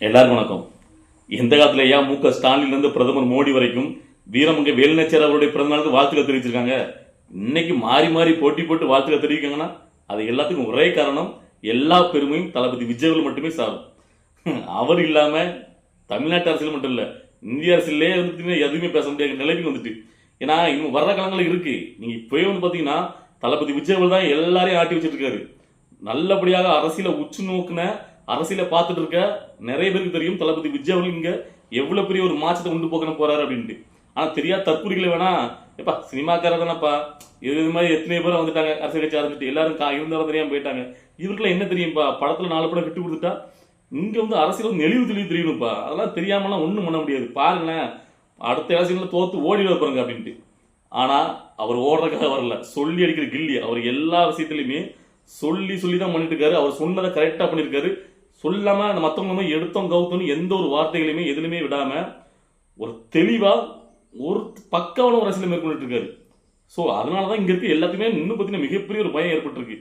எல்லாரும் வணக்கம். எந்த காலத்துல ஐயா மு.க.ஸ்டாலின்ல இருந்து பிரதமர் மோடி வரைக்கும் வீரமங்கை வேலுநாச்சியார் அவருடைய பிறந்த நாளுக்கு வாழ்த்துக்கள் தெரிவிச்சிருக்காங்க. இன்னைக்கு மாறி மாறி போட்டி போட்டு வாழ்த்துக்கள் தெரிவிக்காங்கன்னா அது எல்லாத்துக்கும் ஒரே காரணம், எல்லா பெருமையும் தளபதி விஜய் மட்டுமே சாரும். அவர் இல்லாம தமிழ்நாட்டு அரசியல் மட்டும் இல்ல, இந்திய அரசியலே வந்து எதுவுமே பேச முடியாத நிலைக்கு வந்துட்டு. ஏன்னா இன்னும் வர்ற காலங்கள் இருக்கு. நீங்க இப்பவே வந்து பாத்தீங்கன்னா தளபதி விஜய் தான் எல்லாரையும் ஆட்டி வச்சிட்டு இருக்காரு. நல்லபடியாக அரசியல உச்சு நோக்குன அரசியல பார்த்துட்டு இருக்க நிறைய பேருக்கு தெரியும் தளபதி விஜய் அவர்கள் இங்க எவ்வளவு பெரிய ஒரு மாற்றத்தை உண்டு போக்கணும் போறாரு அப்படின்ட்டு. ஆனா தெரியாத தற்கொலைகளை வேணா எப்பா சினிமாக்காரர் தானப்பா, இது மாதிரி எத்தனை பேரும் வந்துட்டாங்க அரசியல் கட்சி ஆரம்பிச்சுட்டு எல்லாரும் இருந்தாலும் தெரியாம போயிட்டாங்க. இவருக்குலாம் என்ன தெரியும்ப்பா, படத்துல 4 படம் விட்டு கொடுத்துட்டா இங்க வந்து அரசியல் வந்து நெளிவு தெளிவு தெரியணும்ப்பா. அதெல்லாம் தெரியாமலாம் ஒண்ணும் பண்ண முடியாது. பாருங்களேன், அடுத்த அரசியல தோத்து ஓடி வைப்பாருங்க அப்படின்ட்டு. ஆனா அவர் ஓடுறதுக்காக வரல, சொல்லி அடிக்கிற கில்லி. அவர் எல்லா விஷயத்திலுமே சொல்லி சொல்லி தான் பண்ணிட்டு இருக்காரு. அவர் சொன்னதை கரெக்டா பண்ணிருக்காரு. சொல்லாம அந்த மற்றவங்க எடுத்தோம் கவுத்தோன்னு எந்த ஒரு வார்த்தைகளையுமே எதுலையுமே விடாம ஒரு தெளிவா ஒரு பக்காவான ஒரு அரசியல் மேற்கொண்டு இருக்காரு. ஸோ அதனாலதான் இங்க இருக்கு எல்லாத்துக்குமே இன்னும் பார்த்தீங்கன்னா மிகப்பெரிய ஒரு பயம் ஏற்பட்டிருக்கு.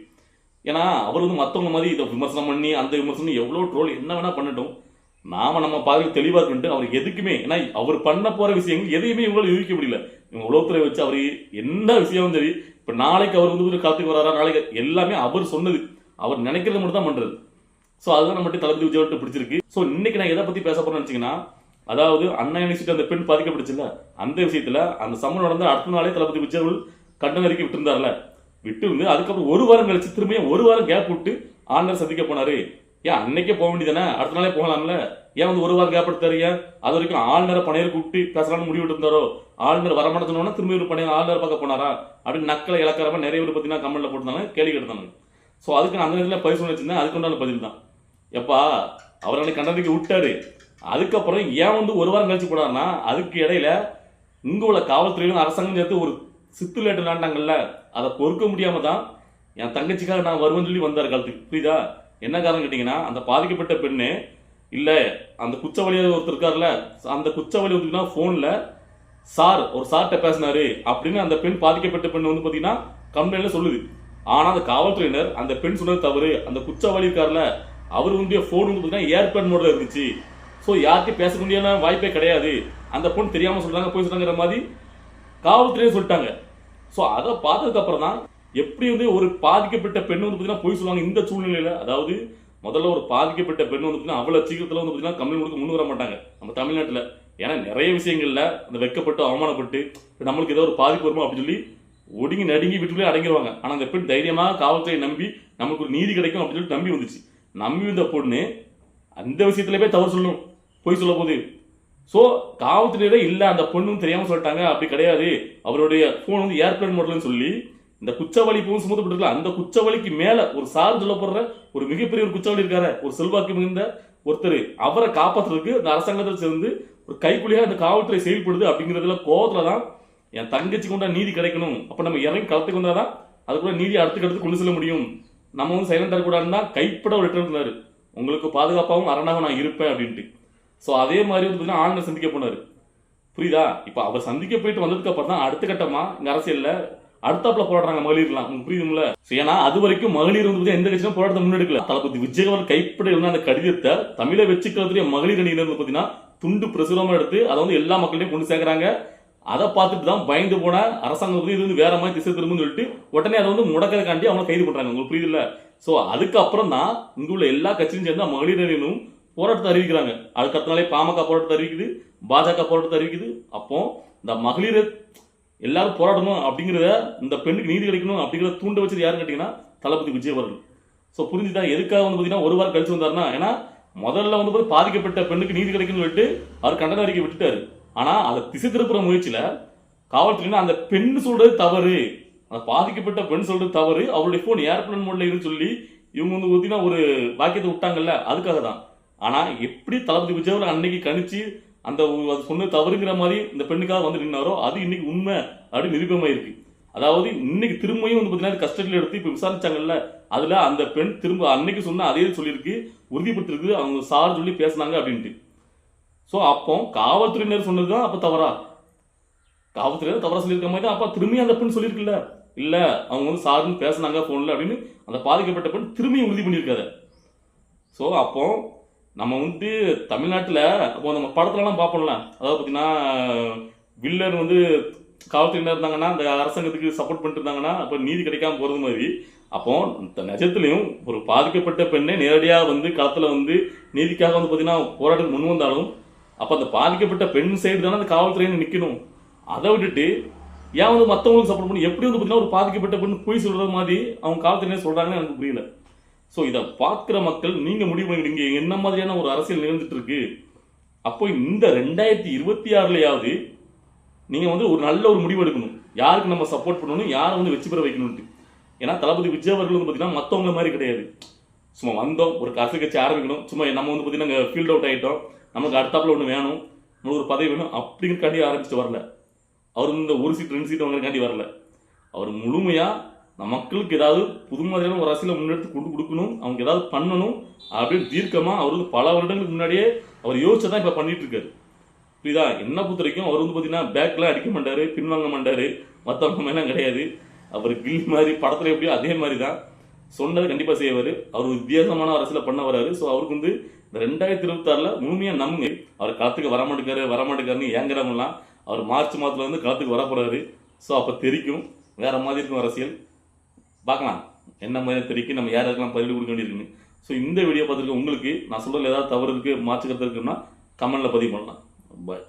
ஏன்னா அவர் வந்து மற்றவங்க மாதிரி இதை விமர்சனம் பண்ணி அந்த விமர்சனம் எவ்வளவு ட்ரோல் என்ன வேணா பண்ணட்டும், நாம நம்ம பாதையில் தெளிவா இருக்குன்ட்டு அவர் எதுக்குமே, ஏன்னா அவர் பண்ண போற விஷயங்கள் எதையுமே இவங்களால யூகிக்க முடியல. இவங்க உளவுத்துறை வச்சு அவர் என்ன விஷயம் சரி, இப்ப நாளைக்கு அவர் வந்து காலத்துக்கு வராரா, நாளைக்கு எல்லாமே அவர் சொன்னது, அவர் நினைக்கிறது மட்டும் தான் பண்றது. ஸோ அதுதான் நம்ம தளபதி விஜய் பிடிச்சிருக்கு. ஸோ இன்னைக்கு நான் எதை பத்தி பேச போறேன்னு நினைச்சீங்கன்னா, அதாவது அண்ணா யூனிவர்சிட்டி அந்த பெண் பாதிக்கப்பட்டுச்சுல்ல, அந்த விஷயத்துல அந்த சம்பவம் நடந்த அடுத்த நாளே தளபதி விஜய் கண்டன அறிக்கை விட்டு இருந்தார்ல, விட்டு இருந்து அதுக்கப்புறம் ஒரு வாரம் கழிச்சு திரும்பியும் ஒரு வாரம் கேப் விட்டு ஆளுநர் சந்திக்க போனாரு. ஏன் அன்னைக்கே போக வேண்டியதானே, அடுத்த நாளே போகலாம்ல, ஏன் வந்து ஒரு வாரம் கேப் எடுத்தாரு? ஏன் அது வரைக்கும் ஆளுநரை பணையர் கூப்பிட்டு பேசலாம்னு முடிவு இருந்தாரோ, ஆளுநர் வரமாட்டோம்னா திரும்பி ஒரு பணையர் ஆளுநர் பார்க்க போனாரா அப்படின்னு நக்களை இலக்காரமா நிறைய பேர் பார்த்தீங்கன்னா கமெண்ட்ல போட்டுருந்தாங்க, கேள்வி கேட்டாங்க. ஸோ அதுக்கு அந்த நேரத்தில் பதில் வச்சிருந்தேன். அதுக்கு உண்டான பதில் தான், எப்பா அவர் அன்னைக்கு கண்டனத்துக்கு விட்டாரு, அதுக்கப்புறம் ஏன் வந்து ஒரு வாரம் கழிச்சு போனார்னா அதுக்கு இடையில இங்க உள்ள காவல்துறையிலும் அரசாங்கம் சேர்த்து ஒரு சித்து லேட்டு விளாண்டாங்கல்ல, அதை பொறுக்க முடியாம தான் என் தங்கச்சிக்காக நான் வருவேன்னு சொல்லி வந்தார் காலத்துக்கு. புரியுதா? என்ன காரணம் கேட்டீங்கன்னா, அந்த பாதிக்கப்பட்ட பெண்ணு இல்ல அந்த குச்சவாளியாக ஒருத்தர் இருக்காருல்ல, அந்த குச்சவாளி வந்து போன்ல ஒரு சார்ட்ட பேசினாரு அப்படின்னு அந்த பெண் பாதிக்கப்பட்ட பெண் வந்து பாத்தீங்கன்னா கம்ப்ளைண்ட்ல சொல்லுது. ஆனா அந்த காவல்துறையினர் அந்த பெண் சொன்னது தவறு, அந்த குச்சவாளி இருக்காருல்ல அவர் வந்து போன் வந்து ஏர்பேட் மோட்ல இருந்துச்சு, ஸோ யார்கிட்ட பேச முடியாத வாய்ப்பே கிடையாது, அந்த பொண்ணு தெரியாம சொல்றாங்க போய் சொல்றாங்கிற மாதிரி காவல்துறையே சொல்லிட்டாங்க. ஸோ அதை பார்த்ததுக்கு அப்புறம் தான் எப்படி வந்து ஒரு பாதிக்கப்பட்ட பெண் வந்து பார்த்தீங்கன்னா போய் சொல்லுவாங்க இந்த சூழ்நிலையில. அதாவது முதல்ல ஒரு பாதிக்கப்பட்ட பெண் வந்து பார்த்தீங்கன்னா அவ்வளவு சீக்கிரத்தில் வந்து பார்த்தீங்கன்னா கம்ப்ளைண்ட் கொடுக்க முன் வர மாட்டாங்க நம்ம தமிழ்நாட்டில். ஏன்னா நிறைய விஷயங்கள்ல அந்த வெக்கப்பட்டு அவமானப்பட்டு நம்மளுக்கு ஏதோ ஒரு பாதிப்பு வருமோ அப்படின்னு சொல்லி ஒடுங்கி நடுங்கி வீட்டுக்குள்ளே அடங்கிடுவாங்க. ஆனால் அந்த பெண் தைரியமாக காவல்துறையை நம்பி நமக்கு ஒரு நீதி கிடைக்கும் அப்படின்னு சொல்லி நம்பி வந்துச்சு. நம்பி வந்த பொண்ணு அந்த விஷயத்துல போய் தவறு சொல்லணும், போய் சொல்ல போகுது. ஸோ காவல்துறையில இல்ல அந்த பொண்ணும் தெரியாம சொல்லிட்டாங்க, அப்படி கிடையாது, அவருடைய போன் வந்து ஏர்பிளேன் மோட்லன்னு சொல்லி இந்த குச்சவாளி போன் சுமத்தப்பட்டிருக்கல, அந்த குச்சவாளிக்கு மேல ஒரு சார் சொல்லப்படுற ஒரு மிகப்பெரிய ஒரு குச்சவாளி இருக்காரு, ஒரு செல்வாக்கு மிகுந்த ஒருத்தர், அவரை காப்பாற்றுறதுக்கு இந்த அரசாங்கத்தில் சேர்ந்து ஒரு கைக்குள்ளியா அந்த காவல்துறை செயல்படுது. அப்படிங்கிறதுல கோவத்துலதான் என் தங்கச்சி கொண்டா நீதி கிடைக்கணும், அப்ப நம்ம இறங்கி களத்துக்கு வந்தாதான் அதுக்குள்ள நீதி அடுத்துக்கடுத்து கொண்டு செல்ல முடியும், நம்ம வந்து சைலண்ட் தரக்கூடாதுன்னா கைப்பட ஒரு ரிட்டர்ன் இருந்தாரு, உங்களுக்கு பாதுகாப்பாகவும் அரணாக நான் இருப்பேன் அப்படின்ட்டு. ஸோ அதே மாதிரி வந்து ஆளுநர் சந்திக்க போனாரு. புரியுதா? இப்போ அவர் சந்திக்க போயிட்டு வந்ததுக்கு அப்புறம் தான் அடுத்த கட்டமா இந்த அரசியல்ல அடுத்தாப்புல போராடுறாங்க மகளிர்லாம். உங்களுக்கு புரியுதுங்களா? ஏன்னா அது வரைக்கும் மகளிர் வந்து எந்த கட்சியும் போராட்டத்தை முன்னெடுக்கல. தளபதி விஜய் அவர் கைப்பட இருந்த அந்த கடிதத்தை தமிழை வச்சுக்கிறதுடைய மகளிர் அணியில இருந்து பார்த்தீங்கன்னா துண்டு பிரசுரமா எடுத்து அதை வந்து எல்லா மக்களையும் கொண்டு சேர்க்கிறாங்க. அதை பார்த்துட்டு தான் பயந்து போன அரசாங்கம் வந்து இது வந்து வேற மாதிரி திசை திரும்புன்னு சொல்லிட்டு உடனே அதை வந்து முடக்கிறதுக்காண்டி அவங்க கைது பண்றாங்க. உங்களுக்கு புரியுது இல்ல? சோ அதுக்கப்புறம் தான் இங்க உள்ள எல்லா கட்சியும் சேர்ந்து மகளிர் அணியினும் போராட்டத்தை அறிவிக்கிறாங்க. அதுக்கு அடுத்த நாளே பாமக போராட்டத்தை அறிவிக்குது, பாஜக போராட்டத்தை அறிவிக்குது. அப்போ இந்த மகளிர் எல்லாரும் போராடணும் அப்படிங்கிறத, இந்த பெண்ணுக்கு நீதி கிடைக்கணும் அப்படிங்கிறத தூண்ட வச்சது யாருன்னு கேட்டீங்கன்னா தளபதி விஜய் அவர்கள். ஸோ புரிஞ்சுதா எதுக்காக வந்து பார்த்தீங்கன்னா ஒரு வாரம் கழிச்சு வந்தாருன்னா, ஏன்னா முதல்ல வந்து பாதிக்கப்பட்ட பெண்ணுக்கு நீதி கிடைக்கணும்னு சொல்லிட்டு அவர் கண்டன அறிக்கை விட்டுட்டாரு. ஆனா அதை திசை திருப்புற முயற்சியில காவல்துறை அந்த பெண் சொல்றது தவறு, அந்த பாதிக்கப்பட்ட பெண் சொல்றது தவறு, அவருடைய போன் ஏர்பிளேன் மோட்ல இருந்து சொல்லி இவங்க வந்து பார்த்தீங்கன்னா ஒரு வாக்கியத்தை விட்டாங்கல்ல, அதுக்காக தான். ஆனா எப்படி தளபதி விஜய் அன்னைக்கு கணிச்சு அந்த சொன்னது தவறுங்கிற மாதிரி இந்த பெண்ணுக்காக வந்து நின்னாரோ அது இன்னைக்கு உண்மை அப்படி நிரூபமாயிருக்கு. அதாவது இன்னைக்கு திரும்பியும் வந்து பார்த்தீங்கன்னா கஸ்டடியில் எடுத்து இப்ப விசாரிச்சாங்கல்ல, அதுல அந்த பெண் திரும்ப அன்னைக்கு சொன்ன அதே சொல்லியிருக்கு, உறுதிப்படுத்திருக்கு, அவங்க சார் சொல்லி பேசினாங்க அப்படின்ட்டு. ஸோ அப்போ காவல்துறையினர் சொன்னதுதான் அப்ப தவறா? காவல்துறையினர் தவறா சொல்லியிருக்க மாதிரி தான் அப்ப திரும்பி அந்த பெண் சொல்லியிருக்குல்ல, இல்ல அவங்க வந்து சாருன்னு பேசினாங்க போன்ல அப்படின்னு அந்த பாதிக்கப்பட்ட பெண் திரும்பியும் உறுதி பண்ணியிருக்காரு. ஸோ அப்போ நம்ம வந்து தமிழ்நாட்டில் இப்போ நம்ம படத்துலலாம் பார்ப்போம்ல, அதாவது பார்த்தீங்கன்னா வில்லன் வந்து காவல்துறையினர் இருந்தாங்கன்னா அந்த அரசாங்கத்துக்கு சப்போர்ட் பண்ணிட்டு இருந்தாங்கன்னா அப்போ நீதி கிடைக்காம போகிறது மாதிரி, அப்போ இந்த நிஜத்துலையும் ஒரு பாதிக்கப்பட்ட பெண்ணை நேரடியாக வந்து களத்தில் வந்து நீதிக்காக வந்து பார்த்தீங்கன்னா போராட்டத்துக்கு முன் வந்தாலும் அப்போ அந்த பாதிக்கப்பட்ட பெண் சைடு தானே அந்த காவல்துறையினர் நிற்கணும். அதை விட்டுட்டு ஏன் வந்து மற்றவங்களுக்கு சப்போர்ட் பண்ணி எப்படி வந்து பார்த்தீங்கன்னா ஒரு பாதிக்கப்பட்ட பெண் போய் சொல்கிறது மாதிரி அவங்க காவல்துறையினர் சொல்கிறாங்கன்னு எனக்கு புரியல. ஸோ இதை பார்க்குற மக்கள் நீங்கள் முடிவு பண்ணிக்கிட்டீங்க என்ன மாதிரியான ஒரு அரசியல் நிகழ்ந்துட்டு இருக்கு. அப்போ இந்த 2026லயாவது நீங்கள் வந்து ஒரு நல்ல ஒரு முடிவு எடுக்கணும், யாருக்கு நம்ம சப்போர்ட் பண்ணணும், யாரை வந்து வெற்றி பெற வைக்கணும்ட்டு. ஏன்னா தளபதி விஜய் அவர்கள் வந்து பார்த்தீங்கன்னா மற்றவங்க மாதிரி கிடையாது. சும்மா வந்தோம் ஒரு அரசியல் கட்சி ஆரம்பிக்கணும், சும்மா நம்ம வந்து பார்த்தீங்கன்னா ஃபீல்ட் அவுட் ஆகிட்டோம், நமக்கு அடுத்தாப்புல ஒன்று வேணும், ஒரு பதவி வேணும் அப்படிங்கிறக்காண்டி ஆரம்பிச்சுட்டு வரல. அவர் இந்த ஒரு சீட் 2 சீட் வாங்குறதுக்காண்டி வரல. அவர் முழுமையாக மக்களுக்கு ஏதாவது புது மாதிரியான ஒரு அரசியலை முன்னெடுத்து கொண்டு கொடுக்கணும், அவங்க ஏதாவது பண்ணணும் அப்படின்னு தீர்க்கமாக அவர் வந்து பல வருடங்களுக்கு முன்னாடியே அவர் யோசிச்சதான் இப்போ பண்ணிட்டு இருக்காரு. புரியுதா? என்ன பொறுத்த வரைக்கும் அவர் வந்து பார்த்தீங்கன்னா பேக்லாம் அடிக்க மாட்டாரு, பின்வாங்க மாட்டாரு, மற்றவங்க மேலாம் கிடையாது. அவர் கில் மாதிரி படத்தில் எப்படியோ அதே மாதிரி தான் சொன்னதை கண்டிப்பாக செய்வார். அவர் வித்தியாசமான அரசியலை பண்ண வராரு. ஸோ அவருக்கு வந்து இந்த 2026 முழுமையாக நம்புங்க. அவர் களத்துக்கு வரமாட்டேக்காருன்னு ஏங்குறவங்கலாம் அவர் மார்ச் மாதத்தில் வந்து களத்துக்கு வரப்போறாரு. ஸோ அப்போ தெரிக்கும் வேற மாதிரி இருக்கும் அரசியல். பார்க்கலாம் என்ன மாதிரி தெரிவிக்கும், நம்ம யாருக்கெல்லாம் பதிவு கொடுக்க வேண்டியிருக்குன்னு. ஸோ இந்த வீடியோ பார்த்துருக்க உங்களுக்கு நான் சொல்கிறதுல ஏதாவது தவறு இருக்குது, மாற்று கருத்து இருக்குன்னா கமெண்ட்டில் பதிவு பண்ணலாம். பாய்.